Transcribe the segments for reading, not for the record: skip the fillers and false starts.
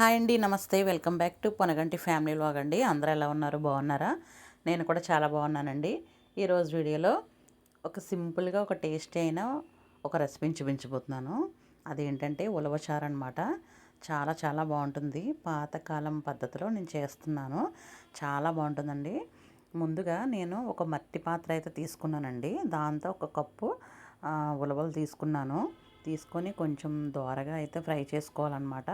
Hi అండి, నమస్తే. Welcome back to Ponaganti family vlog అండి. అందరూ ఎలా ఉన్నారు? బాగున్నారా? నేను కూడా చాలా బాగున్నానండి. ఈరోజు వీడియోలో ఒక సింపుల్గా ఒక టేస్టీ అయిన ఒక రెసిపీని చూపించబోతున్నాను. అదేంటంటే ఉలవచారు అనమాట. చాలా చాలా బాగుంటుంది. పాతకాలం పద్ధతిలో నేను చేస్తున్నాను. చాలా బాగుంటుందండి. ముందుగా నేను ఒక మట్టి పాత్ర అయితే తీసుకున్నానండి. దాంతో ఒక కప్పు ఉలవలు తీసుకున్నాను. తీసుకొని కొంచెం దోరగా అయితే ఫ్రై చేసుకోవాలన్నమాట.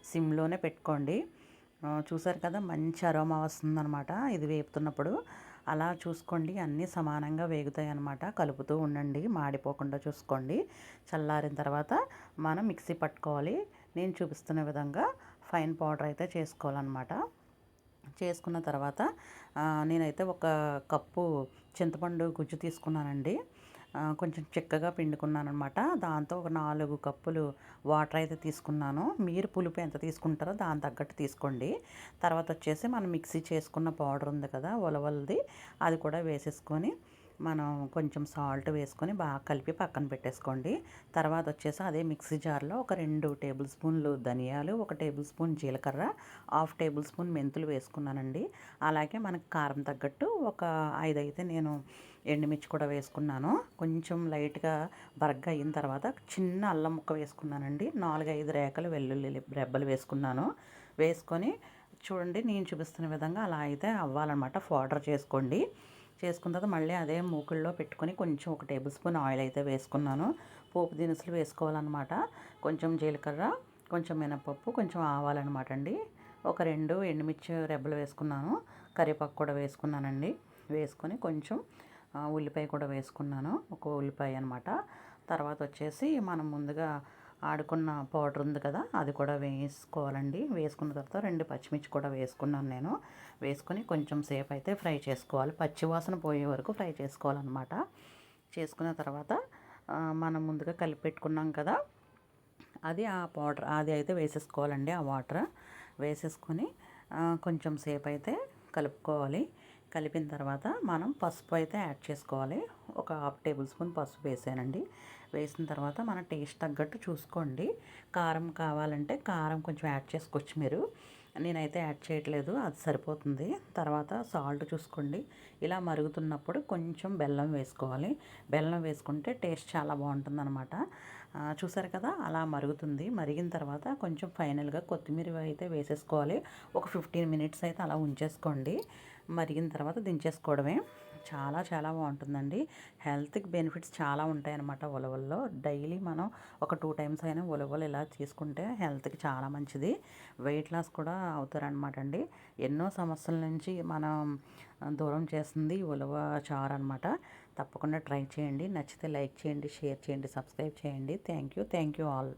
సిమ్లోనే పెట్టుకోండి. చూసారు కదా, మంచి అరోమా వస్తుందన్నమాట ఇది వేపుతున్నప్పుడు. అలా చూసుకోండి, అన్నీ సమానంగా వేగుతాయి అన్నమాట. కలుపుతూ ఉండండి, మాడిపోకుండా చూసుకోండి. చల్లారిన తర్వాత మనం మిక్సీ పట్టుకోవాలి. నేను చూపిస్తున్న విధంగా ఫైన్ పౌడర్ అయితే చేసుకోవాలన్నమాట. చేసుకున్న తర్వాత నేనైతే ఒక కప్పు చింతపండు గుజ్జు తీసుకున్నానండి. కొంచెం చిక్కగా పిండుకున్నాను అనమాట. దాంతో ఒక 4 కప్పులు వాటర్ అయితే తీసుకున్నాను. మీరు పులుపు ఎంత తీసుకుంటారో దాని తగ్గట్టు తీసుకోండి. తర్వాత వచ్చేసి మనం మిక్సీ చేసుకున్న పౌడర్ ఉంది కదా ఉలవలది, అది కూడా వేసేసుకొని మనం కొంచెం సాల్ట్ వేసుకొని బాగా కలిపి పక్కన పెట్టేసుకోండి. తర్వాత వచ్చేసి అదే మిక్సీ జార్లో ఒక 2 టేబుల్ స్పూన్లు ధనియాలు, 1 టేబుల్ స్పూన్ జీలకర్ర, 1/2 టేబుల్ స్పూన్ మెంతులు వేసుకున్నానండి. అలాగే మనకు కారం తగ్గట్టు ఒక 5 అయితే నేను ఎండుమిర్చి కూడా వేసుకున్నాను. కొంచెం లైట్గా బరగ్గా అయిన తర్వాత చిన్న అల్లం ముక్క వేసుకున్నానండి. 4-5 రేకలు వెల్లుల్లి రెబ్బలు వేసుకున్నాను. వేసుకొని చూడండి, నేను చూపిస్తున్న విధంగా అలా అయితే అవ్వాలన్నమాట. పౌడర్ చేసుకోండి. చేసుకున్న తర్వాత మళ్ళీ అదే మూకుల్లో పెట్టుకొని కొంచెం 1 టేబుల్ స్పూన్ ఆయిల్ అయితే వేసుకున్నాను. పోపు దినుసులు వేసుకోవాలన్నమాట. కొంచెం జీలకర్ర, కొంచెం మినపప్పు, కొంచెం ఆవాలన్నమాట అండి. ఒక 2 ఎండుమిర్చి రెబ్బలు వేసుకున్నాను. కరివేపాకు కూడా వేసుకున్నానండి. వేసుకొని కొంచెం ఉల్లిపాయ కూడా వేసుకున్నాను, ఒక ఉల్లిపాయ అనమాట. తర్వాత వచ్చేసి మనం ముందుగా ఆడుకున్న పౌడర్ ఉంది కదా, అది కూడా వేసుకోవాలండి. వేసుకున్న తర్వాత 2 పచ్చిమిర్చి కూడా వేసుకున్నాను నేను. వేసుకొని కొంచెం సేపు అయితే ఫ్రై చేసుకోవాలి. పచ్చివాసన పోయే వరకు ఫ్రై చేసుకోవాలన్నమాట. చేసుకున్న తర్వాత మనం ముందుగా కలిపి పెట్టుకున్నాం కదా, అది ఆ పౌడర్ అది అయితే వేసేసుకోవాలండి. ఆ వాటర్ వేసేసుకొని కొంచెం సేపు అయితే కలుపుకోవాలి. కలిపిన తర్వాత మనం పసుపు అయితే యాడ్ చేసుకోవాలి. ఒక 1/2 టేబుల్ స్పూన్ పసుపు వేసానండి. వేసిన తర్వాత మన టేస్ట్ తగ్గట్టు చూసుకోండి. కారం కావాలంటే కారం కొంచెం యాడ్ చేసుకోవచ్చు మీరు. నేనైతే యాడ్ చేయట్లేదు, అది సరిపోతుంది. తర్వాత సాల్ట్ చూసుకోండి. ఇలా మరుగుతున్నప్పుడు కొంచెం బెల్లం వేసుకోవాలి. బెల్లం వేసుకుంటే టేస్ట్ చాలా బాగుంటుందన్నమాట. చూసారు కదా, అలా మరుగుతుంది. మరిగిన తర్వాత కొంచెం ఫైనల్గా కొత్తిమీర అయితే వేసేసుకోవాలి. ఒక 15 మినిట్స్ అయితే అలా ఉంచేసుకోండి. మరిగిన తర్వాత దించేసుకోవడమే. చాలా చాలా బాగుంటుందండి. హెల్త్కి బెనిఫిట్స్ చాలా ఉంటాయన్నమాట ఉలవల్లో. డైలీ మనం ఒక 2 టైమ్స్ అయినా ఉలవలు ఇలా తీసుకుంటే హెల్త్కి చాలా మంచిది. వెయిట్ లాస్ కూడా అవుతారనమాట అండి. ఎన్నో సమస్యల నుంచి మనం దూరం చేస్తుంది ఉలవ చారు అనమాట. తప్పకుండా ట్రై చేయండి. నచ్చితే లైక్ చేయండి, షేర్ చేయండి, సబ్స్క్రైబ్ చేయండి. Thank you all.